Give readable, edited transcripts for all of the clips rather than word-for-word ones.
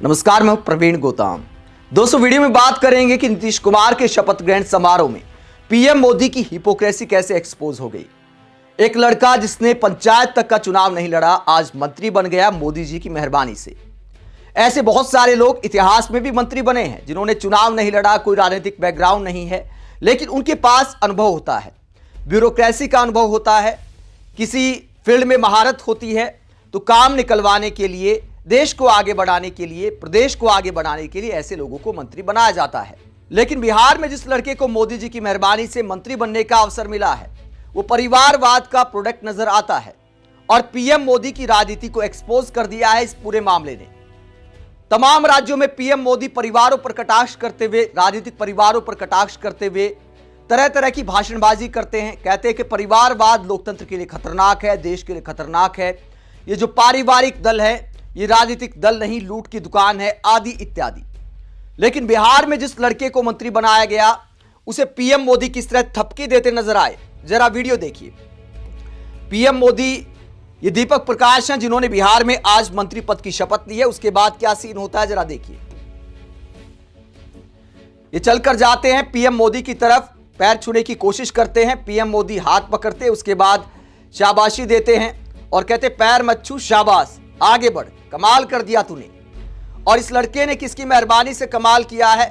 नमस्कार, मैं प्रवीण गौतम। दोस्तों, वीडियो में बात करेंगे कि नीतीश कुमार के शपथ ग्रहण समारोह में पीएम मोदी की हिपोक्रेसी कैसे एक्सपोज हो गई। एक लड़का जिसने पंचायत तक का चुनाव नहीं लड़ा, आज मंत्री बन गया मोदी जी की मेहरबानी से। ऐसे बहुत सारे लोग इतिहास में भी मंत्री बने हैं जिन्होंने चुनाव नहीं लड़ा, कोई राजनीतिक बैकग्राउंड नहीं है, लेकिन उनके पास अनुभव होता है, ब्यूरोक्रेसी का अनुभव होता है, किसी फील्ड में महारत होती है, तो काम निकलवाने के लिए, देश को आगे बढ़ाने के लिए, प्रदेश को आगे बढ़ाने के लिए ऐसे लोगों को मंत्री बनाया जाता है। लेकिन बिहार में जिस लड़के को मोदी जी की मेहरबानी से मंत्री बनने का अवसर मिला है, वो परिवारवाद का प्रोडक्ट नजर आता है और पीएम मोदी की राजनीति को एक्सपोज कर दिया है इस पूरे मामले ने। तमाम राज्यों में पीएम मोदी परिवारों पर कटाक्ष करते हुए, राजनीतिक परिवारों पर कटाक्ष करते हुए तरह तरह की भाषणबाजी करते हैं। कहते हैं कि परिवारवाद लोकतंत्र के लिए खतरनाक है, देश के लिए खतरनाक है, ये जो पारिवारिक दल है ये राजनीतिक दल नहीं, लूट की दुकान है, आदि इत्यादि। लेकिन बिहार में जिस लड़के को मंत्री बनाया गया उसे पीएम मोदी किस तरह थपकी देते नजर आए, जरा वीडियो देखिए। पीएम मोदी, ये दीपक प्रकाश हैं जिन्होंने बिहार में आज मंत्री पद की शपथ ली है। उसके बाद क्या सीन होता है जरा देखिए। ये चलकर जाते हैं पीएम मोदी की तरफ, पैर छूने की कोशिश करते हैं। पीएम मोदी हाथ पकड़ते, उसके बाद शाबाशी देते हैं और कहते पैर मत छू, शाबाश, आगे बढ़, कमाल कर दिया तूने। और इस लड़के ने किसकी मेहरबानी से कमाल किया है?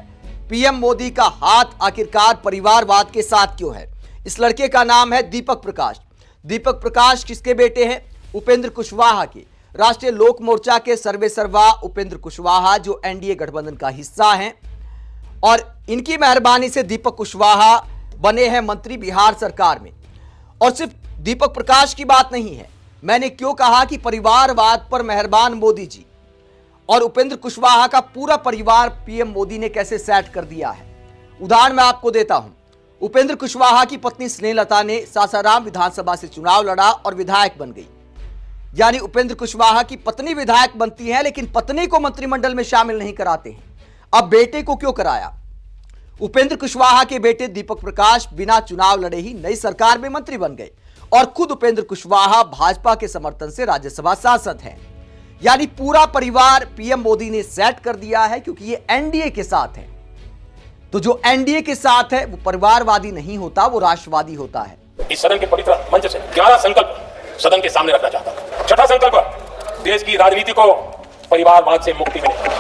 पीएम मोदी का हाथ आखिरकार परिवारवाद के साथ क्यों है? इस लड़के का नाम है दीपक प्रकाश। दीपक प्रकाश किसके बेटे हैं? उपेंद्र कुशवाहा के, राष्ट्रीय लोक मोर्चा के सर्वेसर्वा उपेंद्र कुशवाहा, जो एनडीए गठबंधन का हिस्सा हैं। और इनकी मेहरबानी से दीपक कुशवाहा बने हैं मंत्री बिहार सरकार में। और सिर्फ दीपक प्रकाश की बात नहीं है, मैंने क्यों कहा कि परिवारवाद पर मेहरबान मोदी जी और उपेंद्र कुशवाहा का पूरा परिवार पीएम मोदी ने कैसे सेट कर दिया है। उदाहरण मैं आपको देता हूं। उपेंद्र कुशवाहा की पत्नी स्नेहलता ने सासाराम विधानसभा से चुनाव लड़ा और विधायक बन गई। यानी उपेंद्र कुशवाहा की पत्नी विधायक बनती है, लेकिन पत्नी को मंत्रिमंडल में शामिल नहीं कराते हैं। अब बेटे को क्यों कराया? उपेंद्र कुशवाहा के बेटे दीपक प्रकाश बिना चुनाव लड़े ही नई सरकार में मंत्री बन गए और खुद उपेंद्र कुशवाहा भाजपा के समर्थन से राज्यसभा सांसद हैं। यानी पूरा परिवार पीएम मोदी ने सेट कर दिया है, क्योंकि ये एनडीए के साथ है। तो जो एनडीए के साथ है वो परिवारवादी नहीं होता, वो राष्ट्रवादी होता है। इस सदन के पवित्र मंच से 11 संकल्प सदन के सामने रखना चाहता हूं। छठा संकल्प, देश की राजनीति को परिवारवाद से मुक्ति मिले।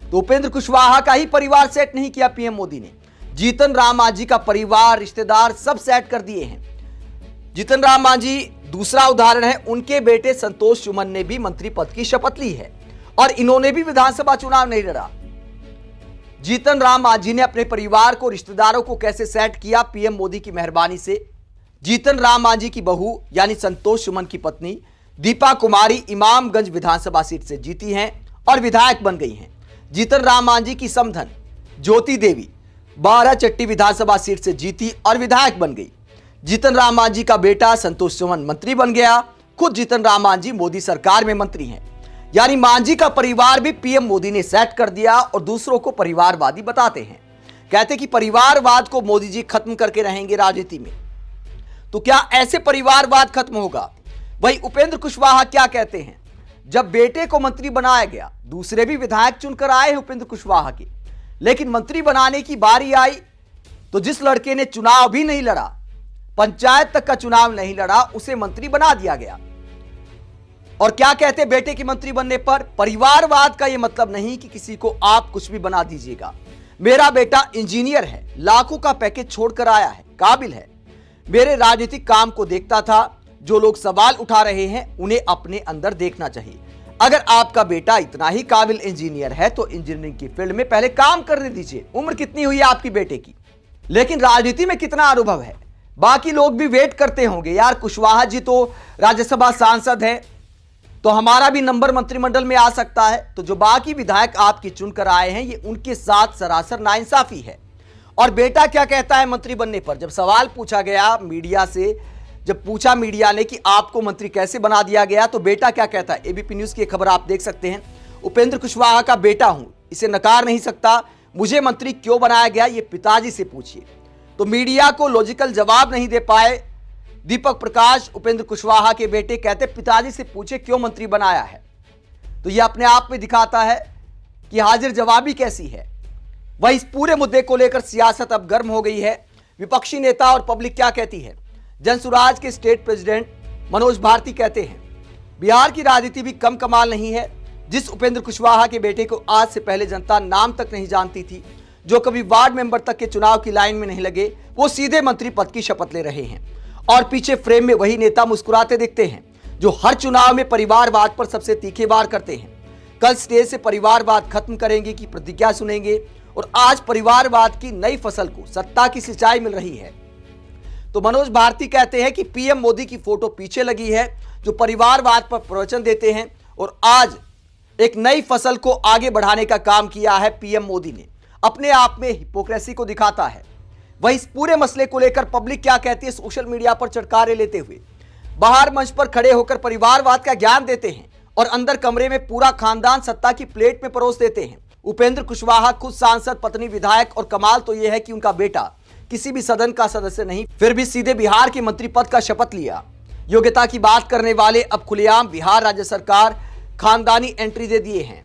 तो उपेंद्र कुशवाहा का ही परिवार सेट नहीं किया पीएम मोदी ने, जीतन राम मांझी का परिवार, रिश्तेदार सब सेट कर दिए हैं। जीतन राम मांझी दूसरा उदाहरण है। उनके बेटे संतोष सुमन ने भी मंत्री पद की शपथ ली है और इन्होंने भी विधानसभा चुनाव नहीं लड़ा। जीतन राम मांझी ने अपने परिवार को, रिश्तेदारों को कैसे सेट किया पीएम मोदी की मेहरबानी से। जीतन राम मांझी की बहू यानी संतोष सुमन की पत्नी दीपा कुमारी इमामगंज विधानसभा सीट से जीती हैं और विधायक बन गई हैं। जीतन राम मांझी की समधन ज्योति देवी 12 चट्टी विधानसभा सीट से जीती और विधायक बन गई। जीतन राम मांझी का बेटा संतोष सुमन मंत्री बन गया। खुद जीतन राम मांझी मोदी सरकार में मंत्री हैं। यानी मांझी का परिवार भी पीएम मोदी ने सेट कर दिया और दूसरों को परिवारवादी बताते हैं। कहते कि परिवारवाद को मोदी जी खत्म करके रहेंगे राजनीति में। तो क्या ऐसे परिवारवाद खत्म होगा? वही उपेंद्र कुशवाहा क्या कहते हैं? जब बेटे को मंत्री बनाया गया, दूसरे भी विधायक चुनकर आए हैं उपेंद्र कुशवाहा के, लेकिन मंत्री बनाने की बारी आई तो जिस लड़के ने चुनाव भी नहीं लड़ा, पंचायत तक का चुनाव नहीं लड़ा, उसे मंत्री बना दिया गया। और क्या कहते बेटे के मंत्री बनने पर? परिवारवाद का यह मतलब नहीं कि किसी को आप कुछ भी बना दीजिएगा। मेरा बेटा इंजीनियर है, लाखों का पैकेज छोड़कर आया है, काबिल है, मेरे राजनीतिक काम को देखता था। जो लोग सवाल उठा रहे हैं उन्हें अपने अंदर देखना चाहिए। अगर आपका बेटा इतना ही काबिल इंजीनियर है तो इंजीनियरिंग की फील्ड में पहले काम करने दीजिए। उम्र कितनी हुई है आपकी बेटे की, लेकिन राजनीति में कितना अनुभव है? बाकी लोग भी वेट करते होंगे, यार कुशवाहा जी तो राज्यसभा सांसद हैं, तो हमारा भी नंबर मंत्रिमंडल में आ सकता है। तो जो बाकी विधायक आपकी चुनकर आए हैं, ये उनके साथ सरासर नाइंसाफी है। और बेटा क्या कहता है मंत्री बनने पर? जब सवाल पूछा गया मीडिया से, जब पूछा मीडिया ने कि आपको मंत्री कैसे बना दिया गया, तो बेटा क्या कहता है? एबीपी न्यूज की खबर आप देख सकते हैं। उपेंद्र कुशवाहा का बेटा हूं, इसे नकार नहीं सकता, मुझे मंत्री क्यों बनाया गया ये पिताजी से पूछिए। तो मीडिया को लॉजिकल जवाब नहीं दे पाए दीपक प्रकाश, उपेंद्र कुशवाहा के बेटे। कहते पिताजी से पूछे क्यों मंत्री बनाया है। तो ये अपने आप में दिखाता है कि हाजिर जवाबी कैसी है। वह इस पूरे मुद्दे को लेकर सियासत अब गर्म हो गई है। विपक्षी नेता और पब्लिक क्या कहती है। जनसुराज के स्टेट प्रेसिडेंट मनोज भारती कहते हैं, बिहार की राजनीति भी कम कमाल नहीं है। जिस उपेंद्र कुशवाहा के बेटे को आज से पहले जनता नाम तक नहीं जानती थी, जो कभी वार्ड मेंबर तक के चुनाव की लाइन में नहीं लगे, वो सीधे मंत्री पद की शपथ ले रहे हैं। और पीछे फ्रेम में वही नेता मुस्कुराते दिखते हैं जो हर चुनाव में परिवारवाद पर सबसे तीखे वार करते हैं। कल स्टेज से परिवारवाद खत्म करेंगे की प्रतिज्ञा सुनेंगे और आज परिवारवाद की नई फसल को सत्ता की सिंचाई मिल रही है। तो मनोज भारती कहते हैं कि पीएम मोदी की फोटो पीछे लगी है जो परिवारवाद पर प्रवचन देते हैं और आज एक नई फसल को आगे बढ़ाने का काम किया है पीएम मोदी ने। अपने आप में हिपोक्रेसी को दिखाता है। वह इस पूरे मसले को लेकर पब्लिक क्या कहती है, सोशल मीडिया पर चटकारे लेते हुए बाहर मंच पर खड़े होकर परिवारवाद का ज्ञान देते हैं और अंदर कमरे में पूरा खानदान सत्ता की प्लेट में परोस देते हैं। उपेंद्र कुशवाहा खुद सांसद, पत्नी विधायक और कमाल तो यह है कि उनका बेटा किसी भी सदन का सदस्य नहीं, फिर भी सीधे बिहार के मंत्री पद का शपथ लिया। योग्यता की बात करने वाले अब खुलेआम बिहार राज्य सरकार खानदानी एंट्री दे दिए हैं।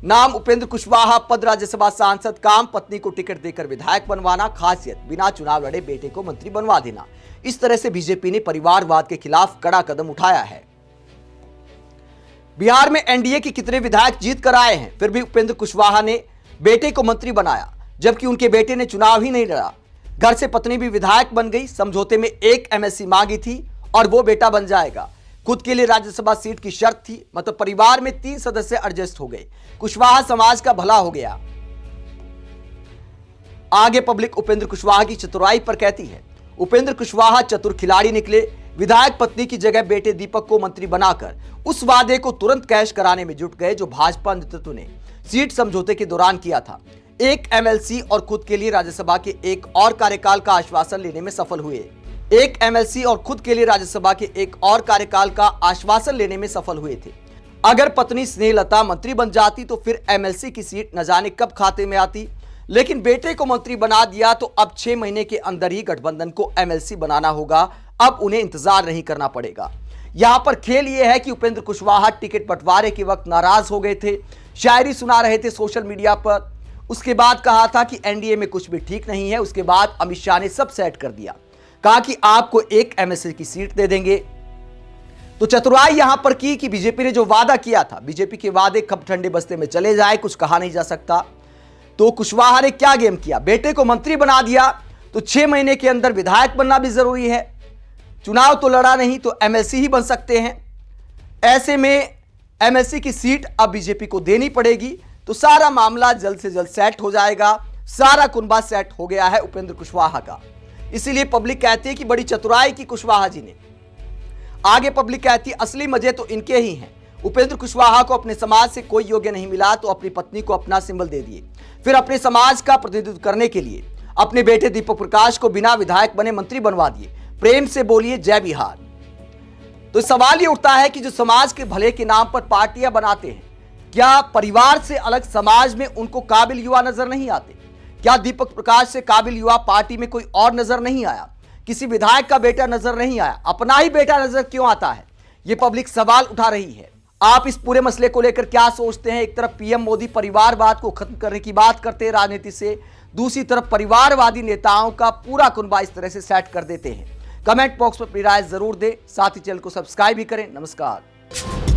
नाम उपेंद्र कुशवाहा, पद राज्यसभा सांसद, काम पत्नी को टिकट देकर विधायक बनवाना, खासियत बिना चुनाव लड़े बेटे को मंत्री बनवा देना। इस तरह से बीजेपी ने परिवारवाद के खिलाफ कड़ा कदम उठाया है। बिहार में एनडीए के कितने विधायक जीत कर आए हैं, फिर भी उपेंद्र कुशवाहा ने बेटे को मंत्री बनाया, जबकि उनके बेटे ने चुनाव ही नहीं लड़ा। घर से पत्नी भी विधायक बन गई। समझौते में 1 एमएलसी मांगी थी और वो बेटा बन जाएगा। खुद के लिए राज्यसभा सीट की शर्त थी, मतलब परिवार में 3 सदस्य एडजस्ट हो गए। कुशवाहा समाज का भला हो गया। आगे पब्लिक उपेंद्र कुशवाहा की चतुराई पर कहती है, उपेंद्र कुशवाहा चतुर खिलाड़ी निकले। विधायक पत्नी की जगह बेटे दीपक को मंत्री बनाकर उस वादे को तुरंत कैश कराने में जुट गए जो भाजपा नेतृत्व ने सीट समझौते के दौरान किया था। 1 एमएलसी और खुद के लिए राज्यसभा के एक और कार्यकाल का आश्वासन लेने में सफल हुए। 1 एमएलसी और खुद के लिए राज्यसभा के एक और कार्यकाल का आश्वासन लेने में सफल हुए थे। अगर पत्नी स्नेहलता मंत्री बन जाती तो फिर एमएलसी की सीट न जाने कब खाते में आती, लेकिन बेटे को मंत्री बना दिया तो अब 6 महीने के अंदर ही गठबंधन को एमएलसी बनाना होगा। अब उन्हें इंतजार नहीं करना पड़ेगा। यहां पर खेल यह है कि उपेंद्र कुशवाहा टिकट बंटवारे के वक्त नाराज हो गए थे, शायरी सुना रहे थे सोशल मीडिया पर। उसके बाद कहा था कि एनडीए में कुछ भी ठीक नहीं है। उसके बाद अमित शाह ने सब सेट कर दिया, कहा कि आपको 1 एमएलसी की सीट दे देंगे। तो चतुराई यहां पर की कि बीजेपी ने जो वादा किया था, बीजेपी के वादे कब ठंडे बस्ते में चले जाए कुछ कहा नहीं जा सकता। तो कुशवाहा ने क्या गेम किया, बेटे को मंत्री बना दिया तो 6 महीने के अंदर विधायक बनना भी जरूरी है। चुनाव तो लड़ा नहीं तो एमएलसी ही बन सकते हैं। ऐसे में एमएलसी की सीट अब बीजेपी को देनी पड़ेगी तो सारा मामला जल्द से जल्द सेट हो जाएगा। सारा कुनबा सेट हो गया है उपेंद्र कुशवाहा का। इसीलिए पब्लिक कहती है कि बड़ी चतुराई की कुशवाहा जी ने। आगे पब्लिक कहती है असली मजे तो इनके ही हैं। उपेंद्र कुशवाहा को अपने समाज से कोई योग्य नहीं मिला तो अपनी पत्नी को अपना सिंबल दे दिए, फिर अपने समाज का प्रतिनिधित्व करने के लिए अपने बेटे दीपक प्रकाश को बिना विधायक बने मंत्री बनवा दिए। प्रेम से बोलिए जय बिहार। तो सवाल ये उठता है कि जो समाज के भले के नाम पर पार्टियां बनाते हैं, क्या परिवार से अलग समाज में उनको काबिल युवा नजर नहीं आते? क्या दीपक प्रकाश से काबिल युवा पार्टी में कोई और नजर नहीं आया? किसी विधायक का बेटा नजर नहीं आया? अपना ही बेटा नजर क्यों आता है? ये पब्लिक सवाल उठा रही है। आप इस पूरे मसले को लेकर क्या सोचते हैं? एक तरफ पीएम मोदी परिवारवाद को खत्म करने की बात करते हैं राजनीति से, दूसरी तरफ परिवारवादी नेताओं का पूरा कुनबा इस तरह से सेट कर देते हैं। कमेंट बॉक्स में अपनी राय जरूर दें, साथ ही चैनल को सब्सक्राइब भी करें। नमस्कार।